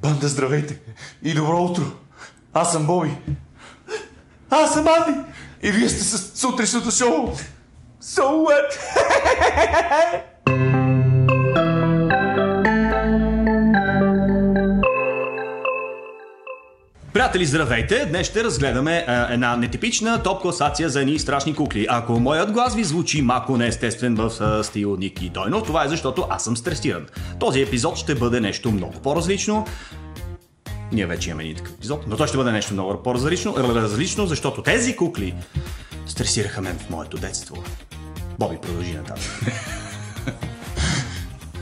Банда, здравейте и добро утро. Аз съм Боби. Аз съм Анди. И вие сте с сутрешното шоу. So what? Приятели, здравейте! Днес ще разгледаме една нетипична топ-класация за едни страшни кукли. Ако моят глас ви звучи малко неестествен в стил Ник и Дойно, това е защото аз съм стресиран. Този епизод ще бъде нещо много по-различно. Ние вече имаме един такъв епизод, но той ще бъде нещо много по-различно, защото тези кукли стресираха мен в моето детство. Боби, продължи нататък.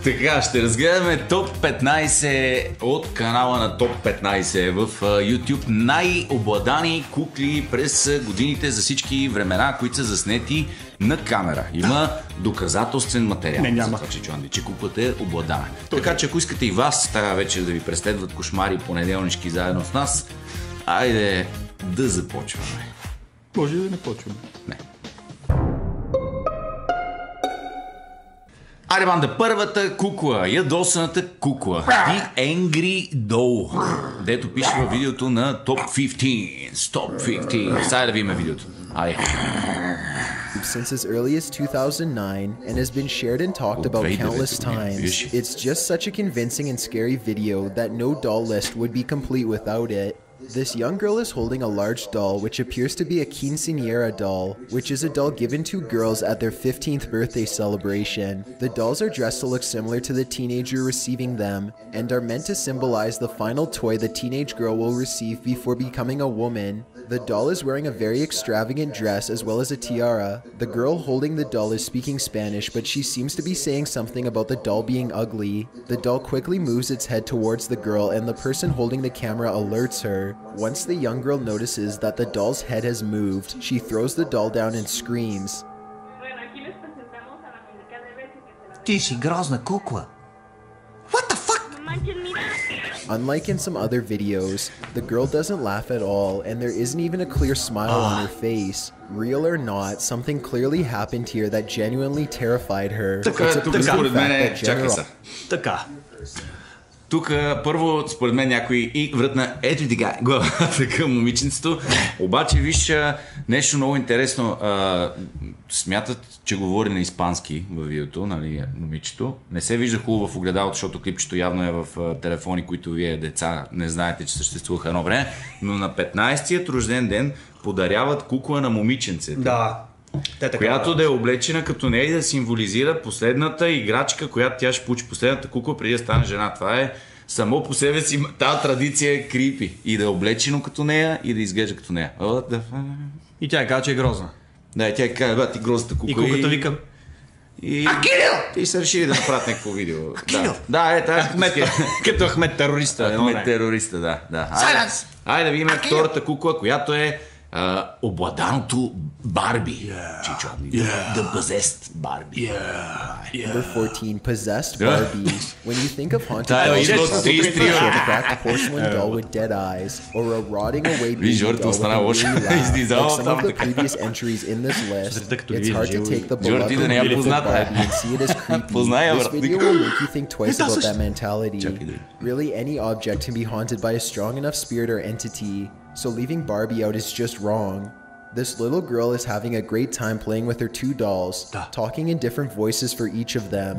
Така, ще разгледаме топ 15 от канала на топ 15 в YouTube. Най-обладани кукли през годините за всички времена, които са заснети на камера. Има доказателствен материал. Не, няма. За това, че Анди, че куклата е обладана. Така че ако искате и вас тази вечер да ви преследват кошмари понеделнички заедно с нас, айде да започваме. Може да не почваме. Не. Айде, Банда, първата кукла, ядосаната кукла, The Angry Doll, дето пише във видеото на Top 15. Top 15. Сега да видим видеото. Айде. Since as early as 2009 and has been shared and talked about countless times. It's just such a convincing and scary video that no doll list would be complete without it. This young girl is holding a large doll which appears to be a quinceañera doll, which is a doll given to girls at their 15th birthday celebration. The dolls are dressed to look similar to the teenager receiving them and are meant to symbolize the final toy the teenage girl will receive before becoming a woman. The doll is wearing a very extravagant dress as well as a tiara. The girl holding the doll is speaking Spanish, but she seems to be saying something about the doll being ugly. The doll quickly moves its head towards the girl and the person holding the camera alerts her. Once the young girl notices that the doll's head has moved, she throws the doll down and screams. Ти си грозна кукла. What the fuck? Unlike in some other videos, the girl doesn't laugh at all and there isn't even a clear smile on her face. Real or not, something clearly happened here that genuinely terrified her. Така. Тук първо, според мен, някой и вратна ето сега главата към момиченцето. Обаче, виж нещо много интересно. Смятат, че говори на испански във видеото, нали, момичето. Не се вижда хубаво в огледалото, защото клипчето явно е в телефони, които вие, деца, не знаете, че съществуваха едно време. Но на 15-тият рожден ден подаряват кукла на момиченцето. Да. Която да е облечена като нея и да символизира последната играчка, която тя ще получи, последната кукла преди да стане жена. Това е само по себе си, тази традиция е крипи. И да е облечено като нея и да изглежда като нея. И тя казва, че е грозна. Да, и тя казва, ти грозната кукла. И куклата вика. Кирил! И са решили да направят някакво видео. Да, тази като Ахмед терориста. Ахмед терориста, да. Айде да видим втората кукла, която е обладаното Барби. Чичо, the possessed Barbie. Number 14, possessed Barbie. When you think of haunted dolls, a cracked porcelain doll with dead eyes, or a rotting away baby doll with a really laugh, like some of the previous entries in this list, it's hard to take the beloved Barbie and see it as creepy. This video will make you think twice about that mentality. Really, any object can be haunted by a strong enough spirit or entity, so leaving Barbie out is just wrong. This little girl is having a great time playing with her two dolls, talking in different voices for each of them.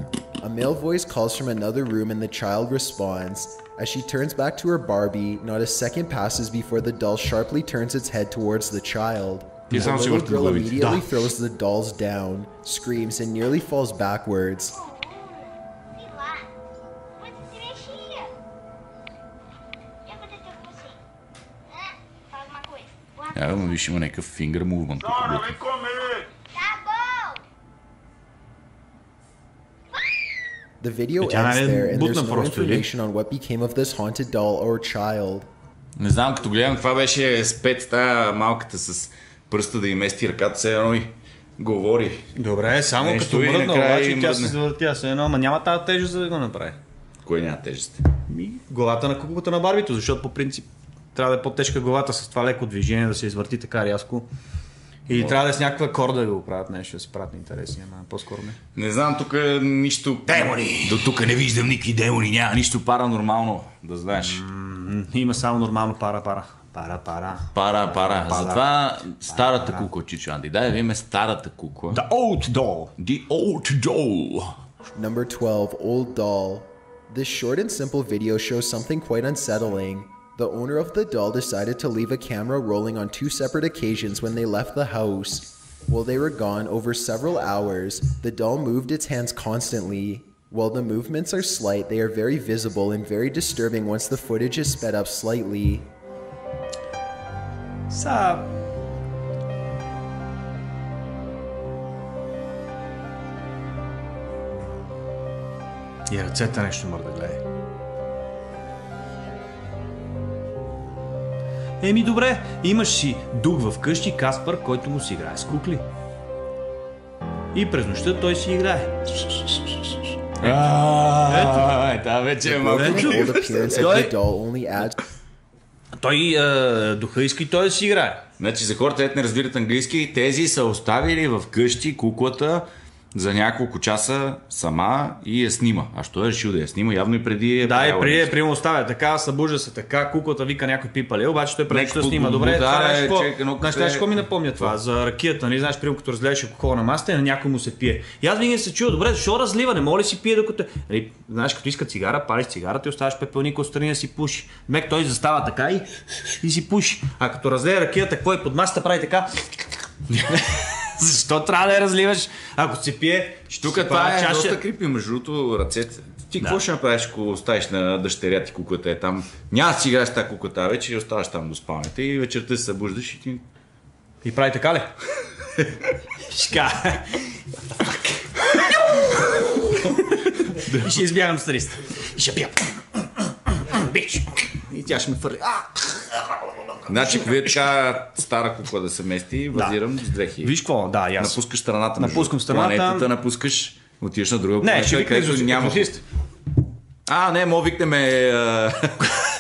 A male voice calls from another room and the child responds. As she turns back to her Barbie, not a second passes before the doll sharply turns its head towards the child. The little girl immediately throws the dolls down, screams, and nearly falls backwards. Виж, има някакъв finger movement. The video ends there and there's no information on what became of this haunted doll or child. Не знам, като гледам, това беше спец, тая малката с пръста да й мести ръката, все едно и говори. Добре, само нещо като мръдна, обаче тя се завъртя се едно, ама няма тази тежест за да го направи. Кой няма тежест? Главата на куклата на Барбито, защото по принцип трябва да е по-тежка главата с това леко движение, да се извърти така рязко. Или трябва да е с някаква корда да го правят нещо, да си правят интересни, ама по-скоро не. Не знам, тук нищо... Демони! До тук не виждам никакви демони, няма нищо паранормално, да знаеш. Има само нормално пара. Пара. Затова старата кукла, чичо Анди. Дай да видим старата кукла. The old doll. The old doll. Number 12, Old Doll. This short and simple video shows something quite unsettling. The owner of the doll decided to leave a camera rolling on 2 separate occasions when they left the house. While they were gone over several hours, the doll moved its hands constantly. While the movements are slight, they are very visible and very disturbing once the footage is sped up slightly. И ръцете нещо мърда гледай. Еми добре, имаш си дух в къщи, Каспар, който му си играе с кукли. И през нощта той си играе. Това вече е малко. Той духа иска и той да си играе. Значи за хората, не разбират английски, тези са оставили в къщи куклата за няколко часа сама и я снима. А що е решил да я снима? Явно и преди е. Да, и преди му оставя така, събужда се така, куклата вика някой пипале, обаче той преди да снима. Добре, знаеш какво ми напомня това? За ракията, нали? Знаеш, примерно като разгледаш алкохол на масата и на някой му се пие. И аз винаги се чува, добре, защо разлива? Не може ли си пие докато... Нали, знаеш, като иска цигара, палиш цигарата и оставаш пепелника отстрани да си пуши. Мек той застава така и си пуши. А като разлея ракията, какво е под масата, прави така. Защо трябва да я разливаш? Ако се пие, тук това е доста крипи, между другото, ръцете. Ти какво ще направиш, ако оставиш на дъщеря ти куклата е там? Няма да си играеш тази куклата вече и оставаш там до спалнята и вечерта се събуждаш и ти... И прави така ли? Шка. И ще избягам с 300. И ще пия. Бич. И тя ще ме фърли. Значи, ако вие така стара кукла да се мести, базирам с 2000. Виж какво? Да, ясно. Напускаш страната. Напускам страната. Планетата напускаш, отиваш на друга планета. Не, ще викнеш няма. Не, мога викнеме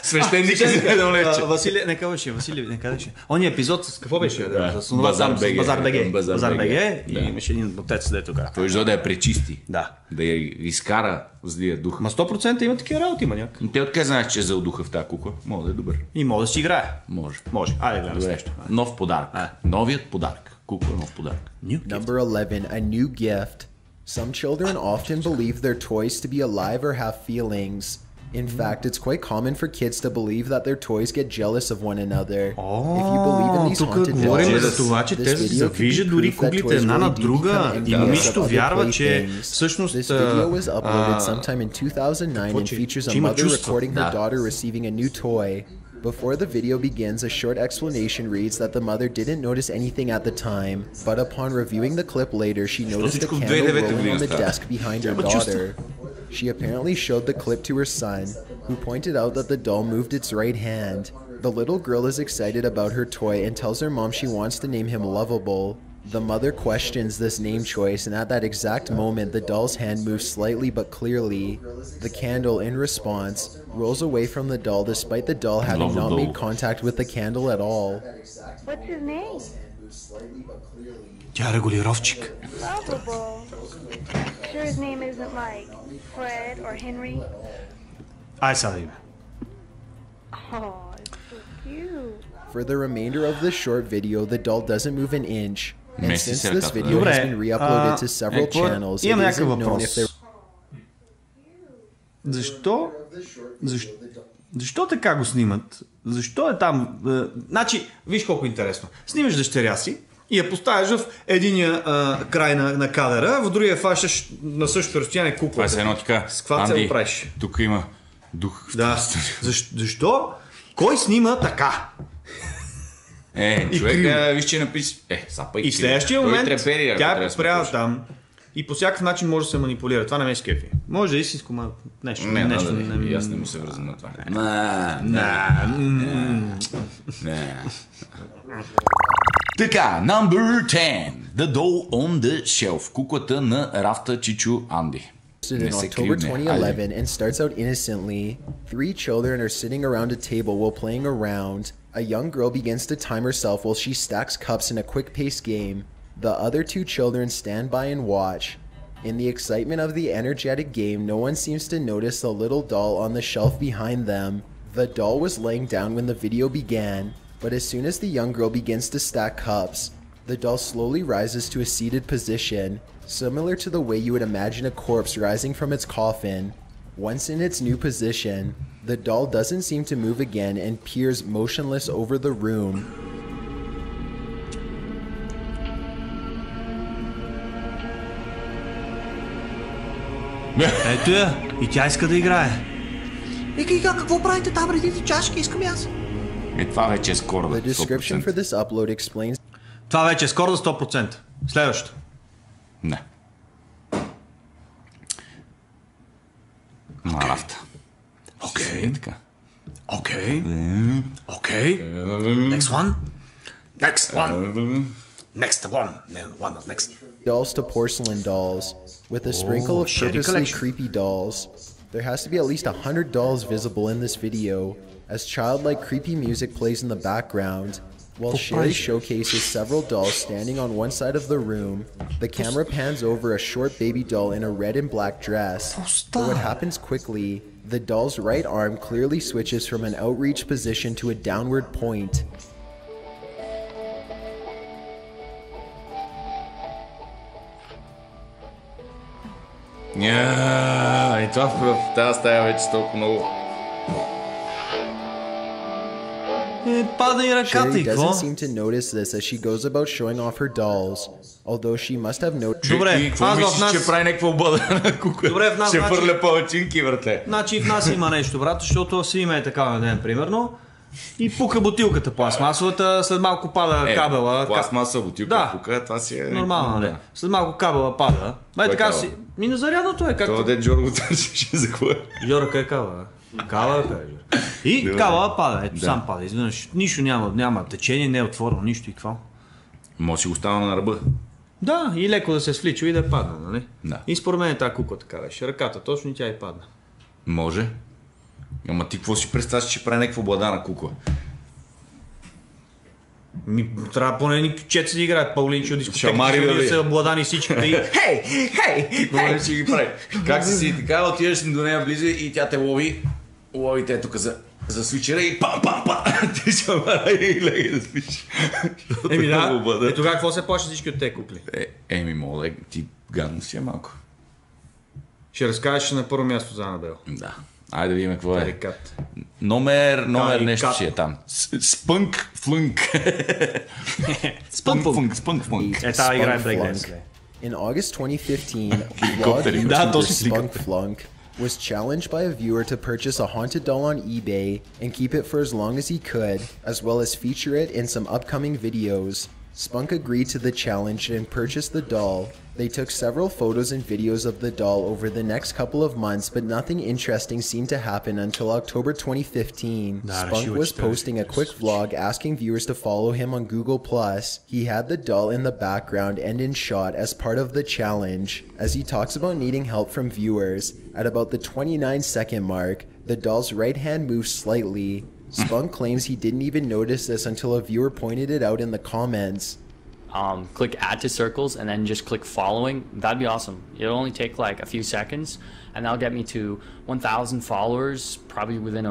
свещеника за да влече. Василий, не казваше, не казваше. Ония епизод с какво беше? Базар БГ. И имаше един ботец, дето кара. Той да я пречисти. Да. Да я изкара злия дух. Ма 100% има такива работи, има някак. Те откъде знаеш, че е взел духа в тази кукла? Мога да е добър. И може да си играе. Може. Айде, гледам с нещо. Нов подарък. Новият подарък. Кукла нов подарък. Number 11, a new gift. Some children often believe their toys to be alive or have feelings. In fact, it's quite common for kids to believe that their toys get jealous of one another. If you believe in these haunted dolls, за това, че те завиждат дори куклите една на друга и момичето вярва, че всъщност... This video was uploaded sometime in 2009 and features a mother recording her daughter receiving a new toy. Before the video begins, a short explanation reads that the mother didn't notice anything at the time, but upon reviewing the clip later, she noticed a candle rolling on the desk behind her daughter. She apparently showed the clip to her son, who pointed out that the doll moved its right hand. The little girl is excited about her toy and tells her mom she wants to name him Lovable. The mother questions this name choice, and at that exact moment, the doll's hand moves slightly but clearly. The candle, in response, rolls away from the doll despite the doll having not made contact with the candle at all. What's his name? Тя е регулировчик. Lovable. Sure his name isn't like Fred or Henry? Ай сега да има. Oh, it's so cute. For the remainder of the short video, the doll doesn't move an inch. And since this video has been re-uploaded to several channels, it isn't known if there... Защо така го снимат? Защо е там... Значи, виж колко интересно. Снимаш дъщеря си и я поставяш в единия край на кадъра, в другия фащаш на същото разстояние кукла. Това е едно така. С каква цел правиш? Тук има дух. Да. Защо? Кой снима така? Човек, виж, че написи... И в следващия момент тя е спряла там и по всякакъв начин може да се манипулира. Това не ме скефи. Може да истинско нещо. И аз не му се връзвам на това. Така, number 10. The doll on the shelf. Куклата на рафта Чичо Анди. In October 2011 and starts out innocently. 3 children are sitting around a table while playing around. A young girl begins to time herself while she stacks cups in a quick-paced game. The other two children stand by and watch. In the excitement of the energetic game, no one seems to notice the little doll on the shelf behind them. The doll was laying down when the video began, but as soon as the young girl begins to stack cups, the doll slowly rises to a seated position, similar to the way you would imagine a corpse rising from its coffin. Once in its new position, the doll doesn't seem to move again and peers motionless over the room. Ето я, и тя иска да играе. И какво правите там редите чашки? Искам и аз. Това вече е скоро. The description for this upload explains. Това вече е скоро за 100%. Следващо. Не. Марафта. Окей. Така. Окей. Окей. Next one. Next one. Next one. Next. Dolls to porcelain dolls, with a sprinkle of shitty purposely collection. creepy dolls. There has to be at least 100 dolls visible in this video, as childlike creepy music plays in the background. While Sherry showcases several dolls standing on one side of the room, the camera pans over a short baby doll in a red and black dress. But what happens quickly, the doll's right arm clearly switches from an outreach position to a downward point. И това в тази стая вече толкова много. Пада и ръката Sherry и какво? doesn't seem to notice this as she goes about showing off her dolls, although she must have noticed. Добре, Какво аз в мислиш, нас... че прави някаква обладана кукла? Добре, в нас ще значи- фърля палачинки, братле. Значи в нас има нещо, брат, защото си има е така на ден, примерно. И пука бутилката пластмасовата, след малко пада кабела. Пластмаса, бутилка, Да. пука, това си е... Нормално, не. След малко кабела пада. Бай така кабела? си... Ми на зарядното е, Това както... дед Джор го търсеше за кое. Жора, къде е кабела? Кабела, къде е Жора? И кабела пада, ето сам пада, изведнъж. Нищо няма течение, не е отворено, нищо и какво. Може си го става на ръба. Да, и леко да се свлича и да падне, нали? Да. И според мен тази кукла така беше. Ръката точно и тя и падна. Може. Ама ти какво си представяш, че прави някаква обладана кукла? Ми, трябва поне ни чет си да играят Паулинчо дискотека. Шамари, да бе. са обладани всичките и... Хей! Какво ще ги прави? Как си така, отидеш до нея близо и тя те лови те тук за свичера и пам! Ти шамара и леги да спиш. Еми да, тогава какво се плаща всички от те кукли? Еми, моля, ти гадно си е малко. Ще разкажеш на първо място за Анабел. Да. Айде да видим какво е. Тарикат. Номер нещо Тарикат. си е там. Спънк флънк. Спънк флънк. Е, тази игра е Spunk брейкденс. Flunk. In August 2015, vlog Да, YouTuber точно Spunk Flunk was challenged by a viewer to purchase a haunted doll on eBay and keep it for as long as he could, as well as feature it in some upcoming videos. Spunk agreed to the challenge and purchased the doll. They took several photos and videos of the doll over the next couple of months, but nothing interesting seemed to happen until October 2015. Spunk was posting a quick vlog asking viewers to follow him on Google+. He had the doll in the background and in shot as part of the challenge. As he talks about needing help from viewers, at about the 29-second mark, the doll's right hand moves slightly. Spunk claims he didn't even notice this until a viewer pointed it out in the comments. Click add to circles and then just click following. That'd be awesome. It'll only take like a few seconds and that'll get me to 1,000 followers probably within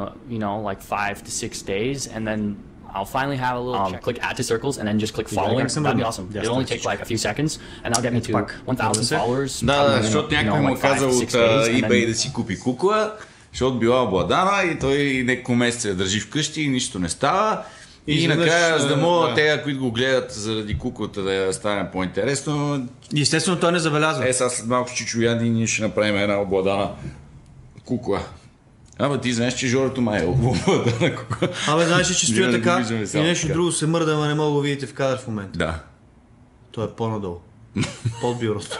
like 5 to 6 days, and then I'll finally have a little click add to circles and then just click following. That'd be awesome. It'll only take like a few seconds and that'll get me to 1,000 followers. Да, защото някой му like 5 казал to от 6 days, and eBay then да си купи кукла, защото била обладана и той няколко месеца я държи вкъщи и нищо не става. И накрая, за да могат те, които го гледат заради куклата да я стане по-интересно. Естествено, той не забелязва. Сега след малко с Чичо и Анди ние ще направим една обладана кукла. Абе, ти знаеш, че Жорето май е обладана кукла. Абе, знаеш ли, че стоя Ние така виждаме и само нещо така. друго се мърда, ама не мога да го видите в кадър в момента. Да. Той е по-надолу. Под бюрото.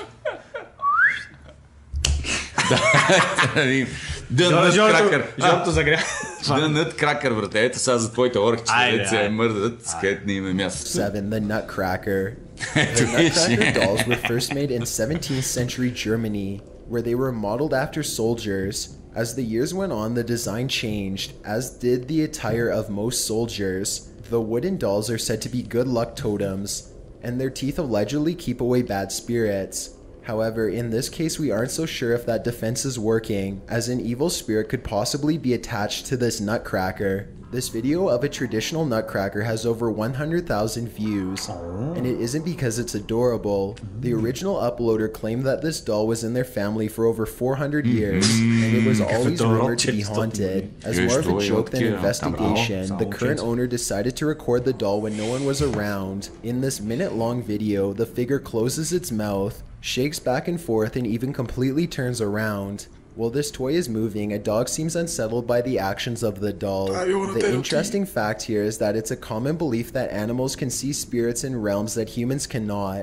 Дънът кракър. Жорото загря. Дънът кракър, брате. Ето сега за твоите оркчета, Айде, дето се айде. мърдат, с където не има място. 7. The Nutcracker. The Nutcracker dolls were first made in 17th century Germany, where they were modeled after soldiers. As the years went on, the design changed, as did the attire of most soldiers. The wooden dolls are said to be good luck totems, and their teeth allegedly keep away bad spirits. However, in this case we aren't so sure if that defense is working, as an evil spirit could possibly be attached to this nutcracker. This video of a traditional nutcracker has over 100,000 views, and it isn't because it's adorable. The original uploader claimed that this doll was in their family for over 400 years, and it was always rumored to be haunted. As more of a joke than investigation, the current owner decided to record the doll when no one was around. In this minute-long video, the figure closes its mouth, shakes back and forth, and even completely turns around. While this toy is moving, a dog seems unsettled by the actions of the doll. The interesting fact here is that it's a common belief that animals can see spirits in realms that humans cannot.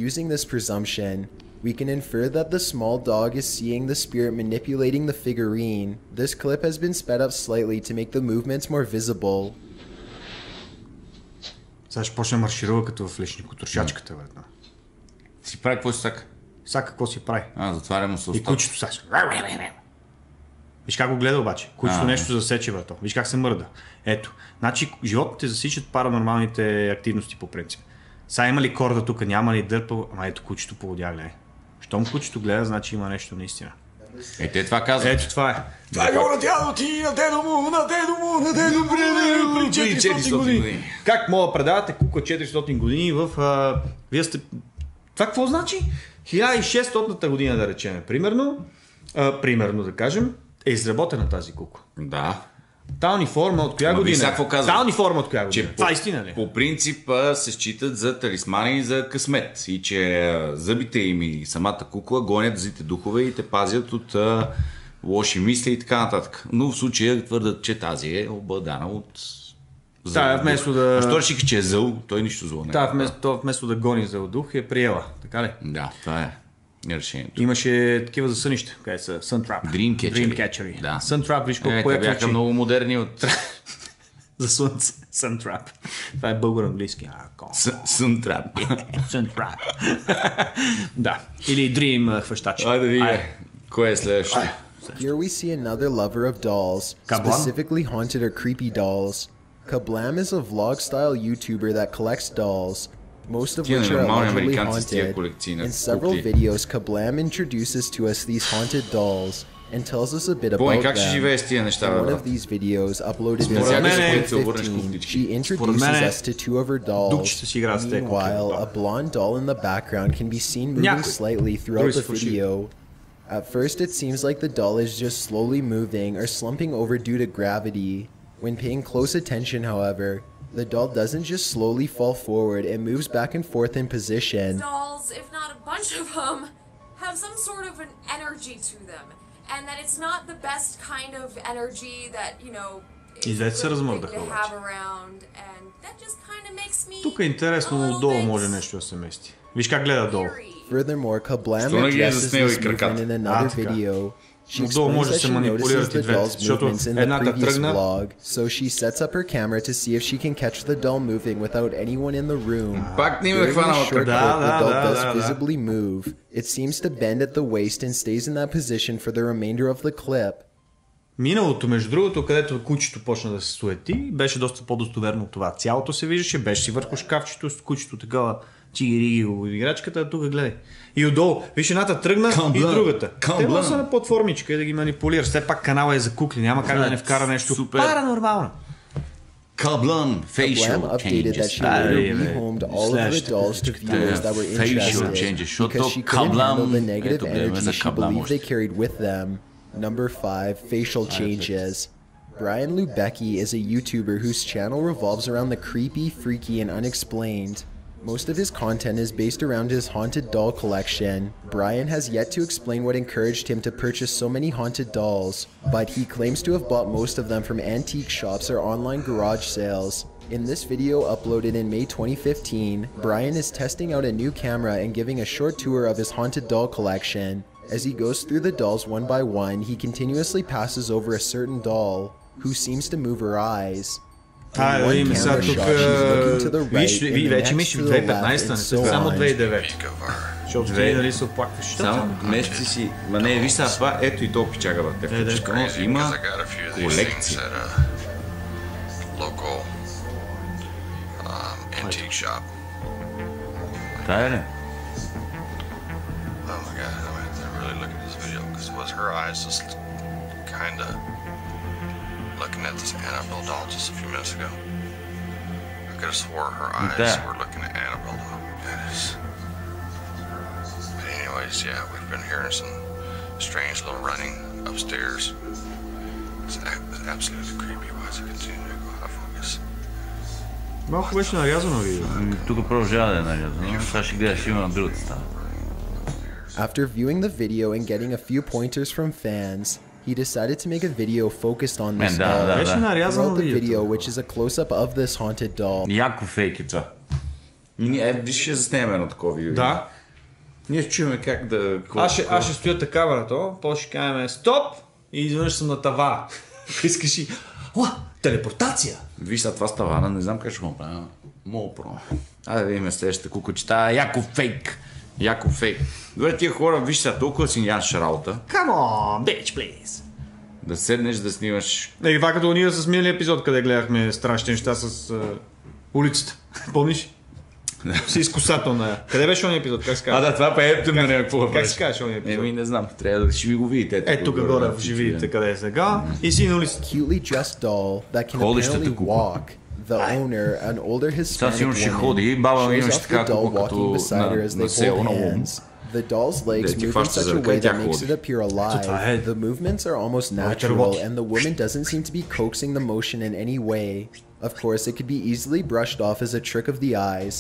Using this presumption, we can infer that the small dog is seeing the spirit manipulating the figurine. This clip has been sped up slightly to make the movements more visible. Сега ще почне марширува като в личнико, трошачката, верно. Си прави какво си сака? Сега какво си прави? Затваря му се устата. И кучето сега. Виж как го гледа обаче. Кучето нещо засече върто. Виж как се мърда. Ето. Значи животните засичат паранормалните активности по принцип. Сега има ли корда тук, няма ли дърпа, ама ето кучето поводя, гледай. Щом кучето гледа, значи има нещо наистина. Те това казват. Ето това е. Това е на дядо ти, на дедо му, на дедо му, при 400 години. Как мога да предавате кукла 400 години в... Вие сте... Това какво значи? 1600-та година, да речем, примерно да кажем, е изработена тази кукла. Да. Та униформа от коя година? Та униформа от коя година? Това истина ли? По принцип се считат за талисмани за късмет и че зъбите им и самата кукла гонят злите духове и те пазят от лоши мисли и така нататък. Но в случая твърдат, че тази е обладана от... вместо да... Що решиха, че е зъл, той нищо зло не е. Вместо да гони зъл дух е приела, така ли? Да, това е решението. Имаше такива за сънища, къде са Suntrap. Dreamcatcher. Да. Suntrap, виж колко те бяха много модерни от... За слънце. Suntrap. Това е българо-английски. Suntrap. Suntrap. Да. Или Dream хващачи. Айде видя. Кое е следващото? Here we see another lover of dolls, specifically haunted or creepy dolls. Kablam is a vlog-style YouTuber that collects dolls, most of which are allegedly haunted. In several videos, Kablam introduces to us these haunted dolls and tells us a bit about them. In one of these videos, uploaded in August 2015, she introduces us to two of her dolls. Meanwhile, a blonde doll in the background can be seen moving slightly throughout the video. At first, it seems like the doll is just slowly moving or slumping over due to gravity. When paying close attention, however, the doll doesn't just slowly fall forward, it moves back and forth in position. Dolls, if not a bunch of them, have some sort of an energy to them. And that it's not the best kind of energy that, you know, is a good thing to have around. And that just kind of makes me Тук е интересно, отдолу може нещо да се мести. Виж как гледа долу. Furthermore, Kablam addresses this movement in another video. She explains that she notices the doll's movements in the previous vlog, so she sets up her camera to see if she can catch the doll moving without anyone in the room. During the short clip, the doll does visibly move. It seems to bend at the waist and stays in that position for the remainder of the clip. Миналото, между другото, където кучето почна да се суети, беше доста по-достоверно от това. Цялото се виждаше, беше си върху шкафчето с кучето такава чиги-риги играчката, а тук гледай. И отдолу, виж, едната тръгна и другата. Те могат са на платформичка и да ги манипулираш. Все пак канала е за кукли, няма как да не вкара нещо паранормално. Kablam updated that she later rehomed all of the dolls to viewers that were interested because she couldn't handle the negative energy she believed they carried with them. Number 5, facial changes. Brian Lubecki is a YouTuber whose channel revolves around the creepy, freaky, and unexplained. Most of his content is based around his haunted doll collection. Brian has yet to explain what encouraged him to purchase so many haunted dolls, but he claims to have bought most of them from antique shops or online garage sales. In this video uploaded in May 2015, Brian is testing out a new camera and giving a short tour of his haunted doll collection. As he goes through the dolls one by one, he continuously passes over a certain doll, who seems to move her eyes. In one camera shot, she's looking to the right, and the вече next мислиш to в the 2015, left, не and са so само on. 2009. Защото ти нали се оплакваш. Само месеци си... Ма не, виж сега това, ето и то пичага в тефчичка. Има колекция. Тая ли? Oh my god, I mean, they're really looking at this video because it was her eyes just kind of looking at this Annabelle doll just a few minutes ago. I could have swore her eyes were looking at Annabelle doll. It is. But anyways, yeah, we've been hearing some strange little running upstairs. It's absolutely creepy. Why is it continuing to go out of focus? Малко беше нарязано видео. Тук продължава да е нарязано. Сега ще гледаш, има на другата става. After viewing the video and getting a few pointers from fans, he decided to make a video focused on this doll. Throughout the video, which is a close-up of this haunted doll. Яко фейк е това. Виж, ще заснемем едно такова видео. Да. Ние чуем как да... Аз ще стоя така, брато, после ще кажем стоп и изведнъж съм на тава. Искаш и... Телепортация! Виж сега това с тавана, не знам как ще го направя. Мога про. Айде да видим следващата кукучета. Яко фейк! Яко фейк. Добре, тия хора, виж сега, толкова си нямаш работа. Come on, bitch, please! Да седнеш да снимаш... И това като ние с миналия епизод, къде гледахме страшни неща с улицата. Помниш? Си изкусател на... Къде беше ония епизод? Как се казва? Да, това па е тъмна някакво. Как се казваш ония епизод? Не знам, трябва да ще ви го видите. Ето тук горе, ще видите къде е сега. И си на улицата. Cutely dressed doll that can apparently walk. The owner, an older Hispanic woman, shows off the doll walking beside her as they hold hands. The doll's legs move in such a way that makes it appear alive. The movements are almost natural, and the woman doesn't seem to be coaxing the motion in any way. Of course, it could be easily brushed off as a trick of the eyes,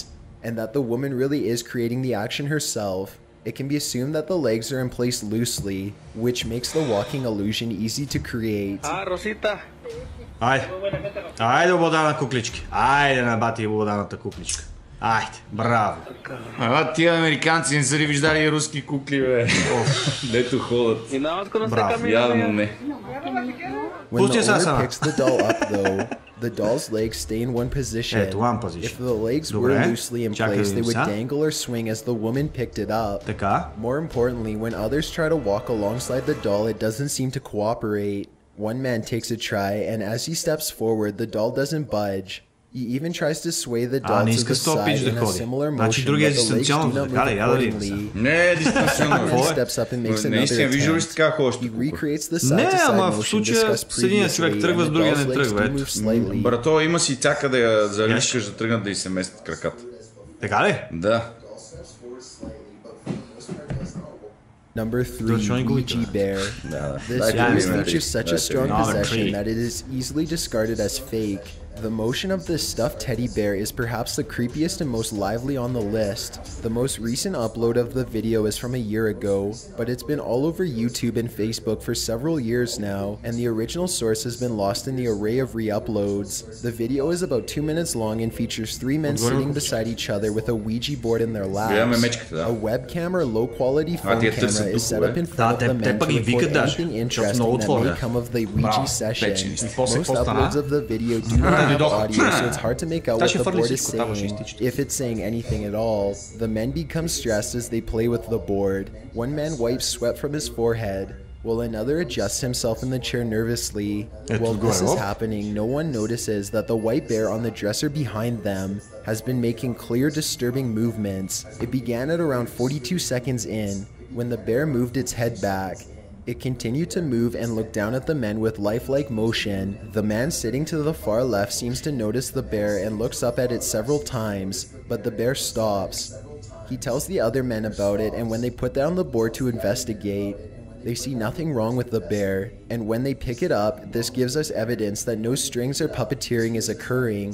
and that the woman really is creating the action herself. It can be assumed that the legs are in place loosely, which makes the walking illusion easy to create. Айде, обладана куклички. Айде, набати обладаната кукличка. Айде, браво. Тия американци не са ли виждали руски кукли, бе? Дето ходят. Браво. Явно не. When the owner picks the doll up, though, the doll's legs stay in one position. If the legs were loosely in place, they would dangle or swing as the woman picked it up. More importantly, when others try to walk alongside the doll, it doesn't seem to cooperate. One man takes a try, and as he steps forward, the doll doesn't budge. He even tries to sway the doll to the side in a similar motion, but the legs do not move accordingly. He steps up and makes another attempt. He recreates the side-to-side motion discussed previously, and the doll's legs do move slightly. Брато, има си тяка да я залискаш, да тръгнат да й се местят краката. Така ли? Да. Number 3, Ouija bear. This virus features such a strong possession that it is easily discarded as fake. The motion of this stuffed teddy bear is perhaps the creepiest and most lively on the list. The most recent upload of the video is from a year ago, but it's been all over YouTube and Facebook for several years now, and the original source has been lost in the array of re-uploads. The video is about 2 minutes long and features 3 men sitting beside each other with a Ouija board in their laps. A webcam or low-quality phone camera is set up in front of the men to record anything interesting that may come of the Ouija session. Most uploads of the video do not have audio, so it's hard to make out what the board is saying, if it's saying anything at all. The men become stressed as they play with the board. One man wipes sweat from his forehead, while another adjusts himself in the chair nervously. While this is happening, no one notices that the white bear on the dresser behind them has been making clear, disturbing movements. It began at around 42 seconds in, when the bear moved its head back. It continued to move and look down at the men with lifelike motion. The man sitting to the far left seems to notice the bear and looks up at it several times, but the bear stops. He tells the other men about it, and when they put down the board to investigate, they see nothing wrong with the bear, and when they pick it up, this gives us evidence that no strings or puppeteering is occurring.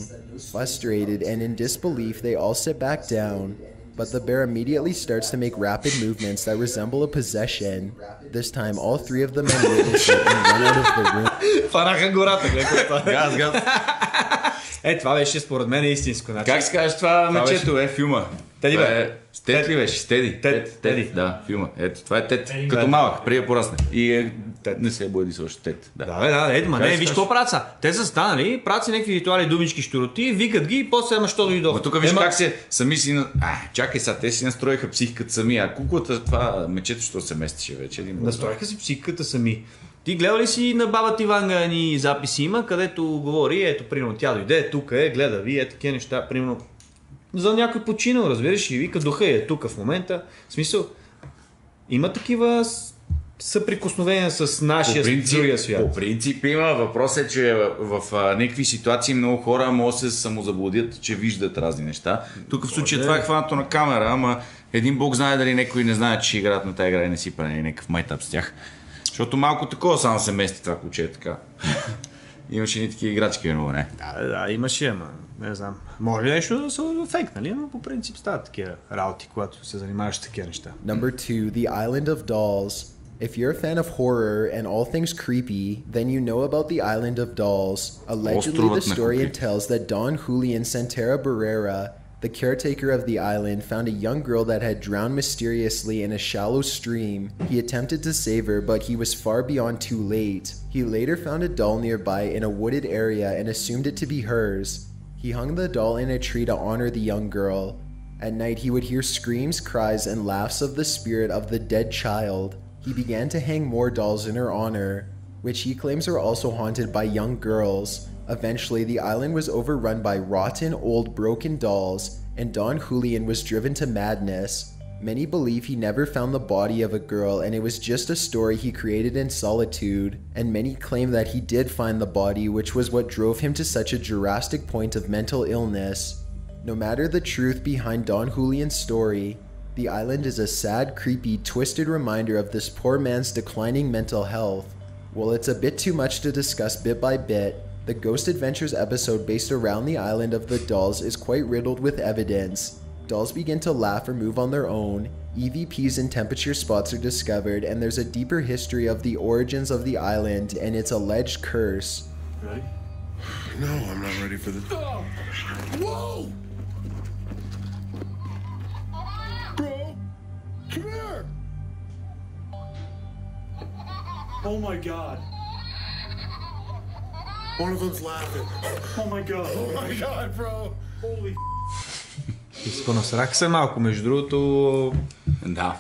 Frustrated and in disbelief, they all sit back down. But the bear immediately starts to make rapid movements that resemble a possession. This time, all 3 of the men witness it and run out of the room. Фанаха гората, гледай. Газ. Това беше според мен истинско. Как се казваш това мечето, филма? Теди бе. Тед ли беше? Теди. Теди. Да, филма. Ето, това е Тед. Като малък, преди да порасне. И Не се боядисваш тет. Не, виж какво правят са. Те са станали, правят си някакви ритуали, думички, щуроти, викат ги и после що дойдох. Тук виж как се сами си... чакай сега, те си настроиха психиката сами, а куклата, това мечето, що се местише вече. Настроиха си психиката сами. Ти гледа ли си на баба Иванга ни записи има, където говори, ето, примерно, тя дойде, тук е, гледа ви, такива неща, примерно, за някой починал, разбираш, и вика, духа е тук в момента. В смисъл, има такива съприкосновения с нашия другия свят. По принцип има. Въпрос е, че в някакви ситуации много хора могат да се самозаблудят, че виждат разни неща. Тук в случая това е хванато на камера, ама един бог знае дали някой не знае, че ще играят на тази игра и не си прави някакъв майтап с тях. Защото малко такова само се мести това куче е така. Имаше и такива играчки, но не. Да, имаше, ама не знам. Може ли нещо да се фейк, нали? Но по принцип стават такива работи, когато се занимаваш с такива неща. Number 2, The Island of Dolls. If you're a fan of horror and all things creepy, then you know about the Island of Dolls. Allegedly, the story entails that Don Julian Santera Barrera, the caretaker of the island, found a young girl that had drowned mysteriously in a shallow stream. He attempted to save her, but he was far beyond too late. He later found a doll nearby in a wooded area and assumed it to be hers. He hung the doll in a tree to honor the young girl. At night, he would hear screams, cries, and laughs of the spirit of the dead child. He began to hang more dolls in her honor, which he claims are also haunted by young girls. Eventually, the island was overrun by rotten, old, broken dolls, and Don Julian was driven to madness. Many believe he never found the body of a girl and it was just a story he created in solitude, and many claim that he did find the body, which was what drove him to such a drastic point of mental illness. No matter the truth behind Don Julian's story, the island is a sad, creepy, twisted reminder of this poor man's declining mental health. While it's a bit too much to discuss bit by bit, the Ghost Adventures episode based around the island of the dolls is quite riddled with evidence. Dolls begin to laugh or move on their own, EVPs and temperature spots are discovered, and there's a deeper history of the origins of the island and its alleged curse. Ready? No, I'm not ready for this. Oh! Whoa! Bro, come here! Oh my god. One of them's laughing. Oh my god. Oh my god, bro. Holy Изпонасрах се малко, между другото. Да.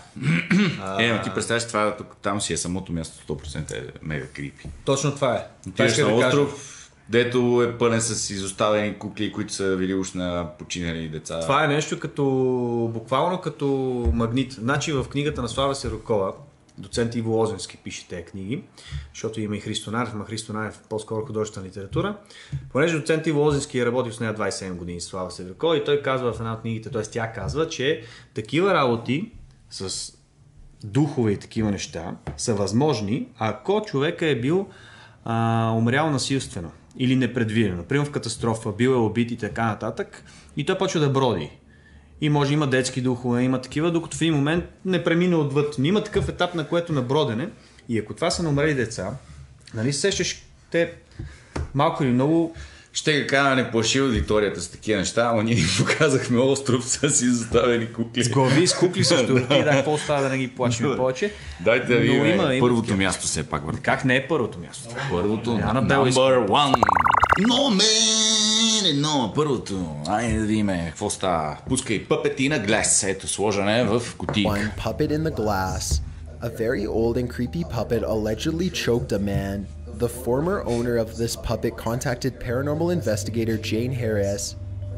Но ти представяш, това там си е самото място, 100% е мега крипи. Точно това е. Отиваш на остров, дето е пълен с изоставени кукли, които са били уж на починали деца. Това е нещо като, буквално като магнит. Значи в книгата на Слава Сирокова, доцент Иво Лозенски пише тези книги, защото има и Христо Нарев, ама Христо Нарев по-скоро художествена литература. Понеже доцент Иво Лозенски е работил с нея 27 години с Слава Сирокова и той казва в една от книгите, т.е. тя казва, че такива работи с духове и такива неща са възможни, ако човека е бил умрял насилствено или непредвидено. Например в катастрофа, бил е убит и така нататък и той почва да броди. И може има детски духове, има такива, докато в един момент не премина отвъд. Но има такъв етап, на което на бродене. И ако това са намрели деца, нали сещаш те малко или много... Ще кажа, не плаши аудиторията с такива неща, ама ние показахме остров с изоставени кукли. С глави, с кукли също. Да, какво става да не ги плашим повече. Дайте да видим първото място все пак. Как не е първото място? Първото, number one. No, man! Едно, първото. Айде да видим какво става. Пускай пъпети на глас. Ето, сложане в кутийка. One puppet in the glass. A very old and creepy puppet allegedly choked a man. The former owner of this puppet contacted paranormal investigator Jane Harris,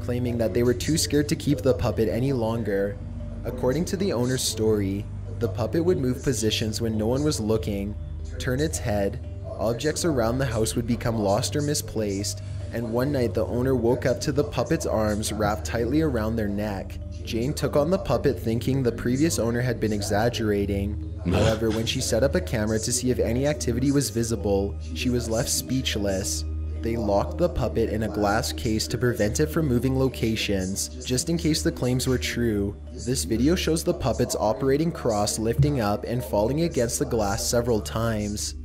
claiming that they were too scared to keep the puppet any longer. According to the owner's story, the puppet would move positions when no one was looking, turn its head, objects around the house would become lost or misplaced, and one night the owner woke up to the puppet's arms wrapped tightly around their neck. Jane took on the puppet thinking the previous owner had been exaggerating. However, when she set up a camera to see if any activity was visible, she was left speechless. They locked the puppet in a glass case to prevent it from moving locations, just in case the claims were true. This video shows the puppet's operating cross lifting up and falling against the glass several times.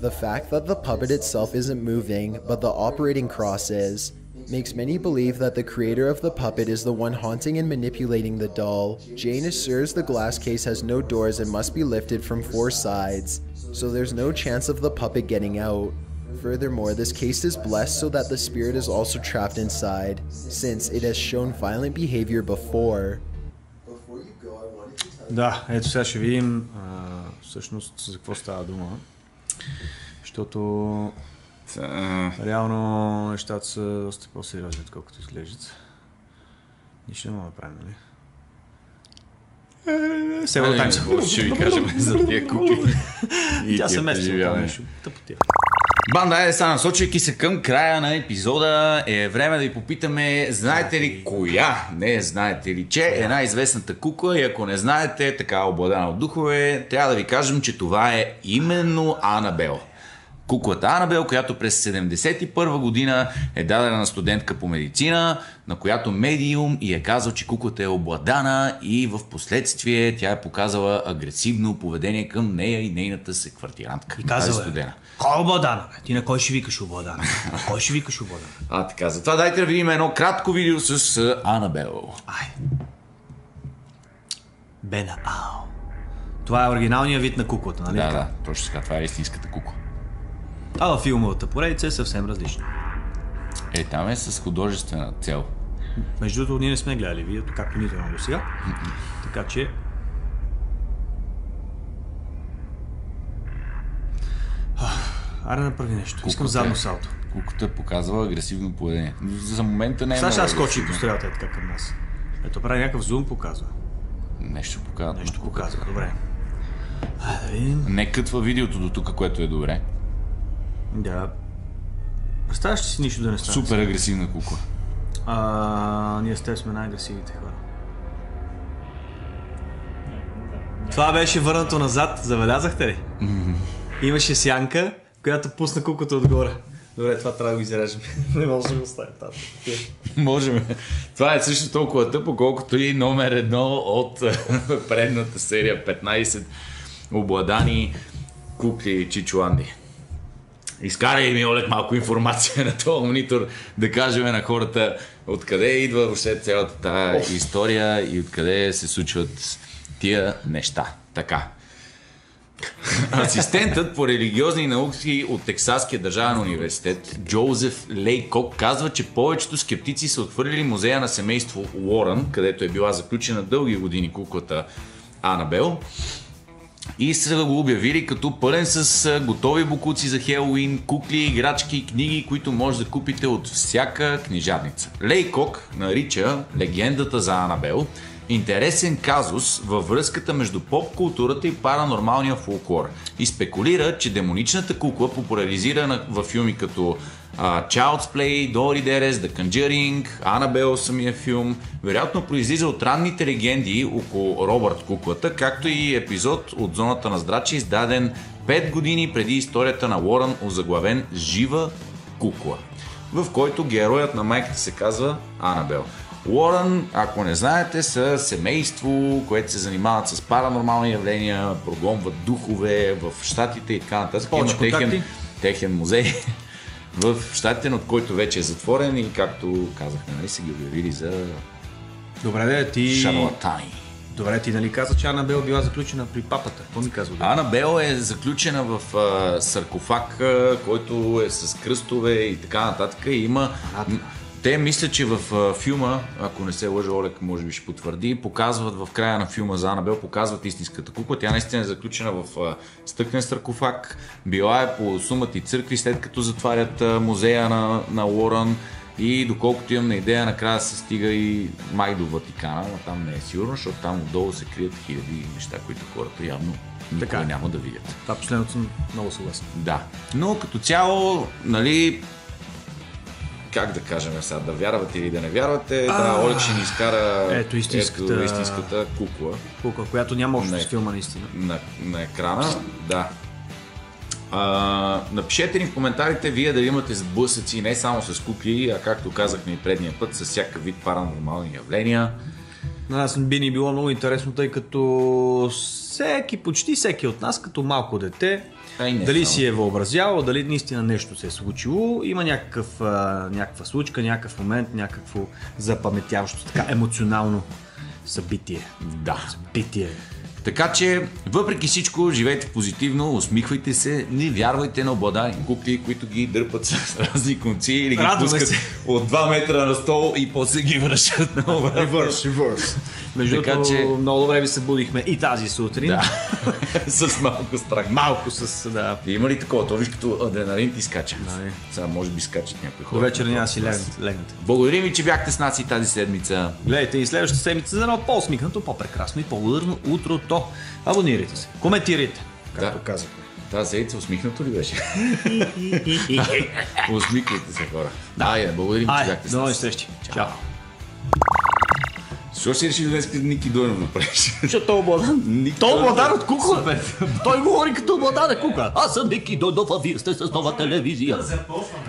The fact that the puppet itself isn't moving, but the operating cross is, makes many believe that the creator of the puppet is the one haunting and manipulating the doll. Jane assures the glass case has no doors and must be lifted from 4 sides. so there's no chance of the puppet getting out. Furthermore, this case is blessed so that the spirit is also trapped inside, since it has shown violent behavior before. Да, ето сега ще видим всъщност за какво става дума. Защото реално нещата са доста по-сериозни, отколкото изглеждат. Нищо не мога да правим, нали? Several times. Ще ви кажем за тия кукли. Тя се места нещо. Тъпотия. Банда, сега насочвайки се към края на епизода, е време да ви попитаме, знаете ли коя? Не знаете ли, че е най-известната кукла, и ако не знаете, така обладана от духове, трябва да ви кажем, че това е именно Анабел. Куклата Анабел, която през 1971 година е дадена на студентка по медицина, на която медиум и е казал, че куклата е обладана, и в последствие тя е показала агресивно поведение към нея и нейната секвартирантка. И казала кой е обладана? Ти на кой ще викаш обладана? На кой ще викаш обладана? Така, затова дайте да видим едно кратко видео с Анабел. Бенабал. Това е оригиналният вид на куклата, нали? Да, точно така. Това е истинската кукла. А във филмовата поредица е съвсем различно. Там е с художествена цел. Между другото, ние не сме гледали видеото, както нито едно до сега. Така че... Аре направи нещо. Искам задно салто. Куклата показва агресивно поведение. За момента не е много агресивно. Сега скочи по стрелата така към нас. Ето прави някакъв зум, показва. Нещо показва. Добре. Да видим. Не кътва видеото до тук, което е добре. Да. Представяш ли си нищо да не стане? Супер агресивна кукла. Ние с теб сме най-агресивните хора. Това беше върнато назад, забелязахте ли? Имаше сянка, която пусна куклата отгоре. Добре, това трябва да го изрежем. Не може да го оставим. Можем. Това е също толкова тъпо, колкото и номер 1 от предната серия 15 обладани кукли чичо Анди. Изкарай ми, Олег, малко информация на този монитор, да кажем на хората откъде идва въобще цялата тази история и откъде се случват тия неща. Така. Асистентът по религиозни науки от Тексаския държавен университет Джозеф Лейкок казва, че повечето скептици са отхвърлили музея на семейство Уорън, където е била заключена дълги години куклата Анабел, и са го обявили като пълен с готови бокуци за Хелоуин, кукли, играчки и книги, които може да купите от всяка книжарница. Лейкок нарича легендата за Анабел интересен казус във връзката между поп-културата и паранормалния фолклор и спекулира, че демоничната кукла, популяризирана във филми като Child's Play, Дали, The Conjuring, Анабел, самия филм, вероятно произлиза от ранните легенди около Робърт куклата, както и епизод от Зоната на здраче, издаден 5 години преди историята на Уорън, озаглавен Жива кукла, в който героят на майката се казва Анабел. Уорън, ако не знаете, са семейство, което се занимават с паранормални явления, прогонват духове в щатите и така нататък. Има техен музей в щатите, от който вече е затворен и, както казахме, нали, са ги обявили за шарлатани. Добре, ти нали каза, че Анабел била заключена при папата? Какво ми казва? Анабел е заключена в саркофаг, който е с кръстове и така нататък. И има... Те мислят, че в филма, ако не се лъжа, Олег може би ще потвърди, показват в края на филма за Анабел, показват истинската кукла. Тя наистина е заключена в стъклен саркофаг. Била е по сумати църкви, след като затварят музея на Уорън. И доколкото имам на идея, накрая се стига и май до Ватикана, но там не е сигурно, защото там отдолу се крият хиляди неща, които хората явно никога няма да видят. Това последното съм много съгласен. Да, но като цяло, нали... Как да кажем сега, да вярвате или да не вярвате, Олег ще ни изкара истинската кукла. Кукла, която няма общо с филма наистина. На екрана, да. Напишете ни в коментарите вие дали имате сблъсъци не само с кукли, а както казахме и предния път, с всякакъв вид паранормални явления. На нас би ни било много интересно, тъй като почти всеки от нас, като малко дете, дали си е въобразявал, дали наистина нещо се е случило, има някаква случка, някакъв момент, някакво запаметяващо, така емоционално събитие. Да. Събитие. Така че, въпреки всичко, живейте позитивно, усмихвайте се, не вярвайте на обладани кукли, които ги дърпат с разни конци или ги пускат от 2 метра на стол и после ги връщат на Reverse. Между другото, много добре ви събудихме и тази сутрин. Да. С малко страх. Малко с, да. Има ли такова? То виж като адреналин ти скача. Сега може би скачат някои хора. До вечер няма си легнете. Благодарим ви, че бяхте с нас и тази седмица. Гледайте и следващата седмица за едно по-усмихнато, по-прекрасно и по-ударно утрото. Абонирайте се, коментирайте, както казахме. Тази седмица усмихнато ли беше? Усмихвайте се, хора. Благодарим, че бяхте с нас. До нови срещи. Чао. Защо си реши днес Ники Дойнов да правиш? Защото той обладан. Той обладан от кукла, бе. Той говори като обладан е кукла. Аз съм Ники Дойнов, а вие сте с нова телевизия. Започваме.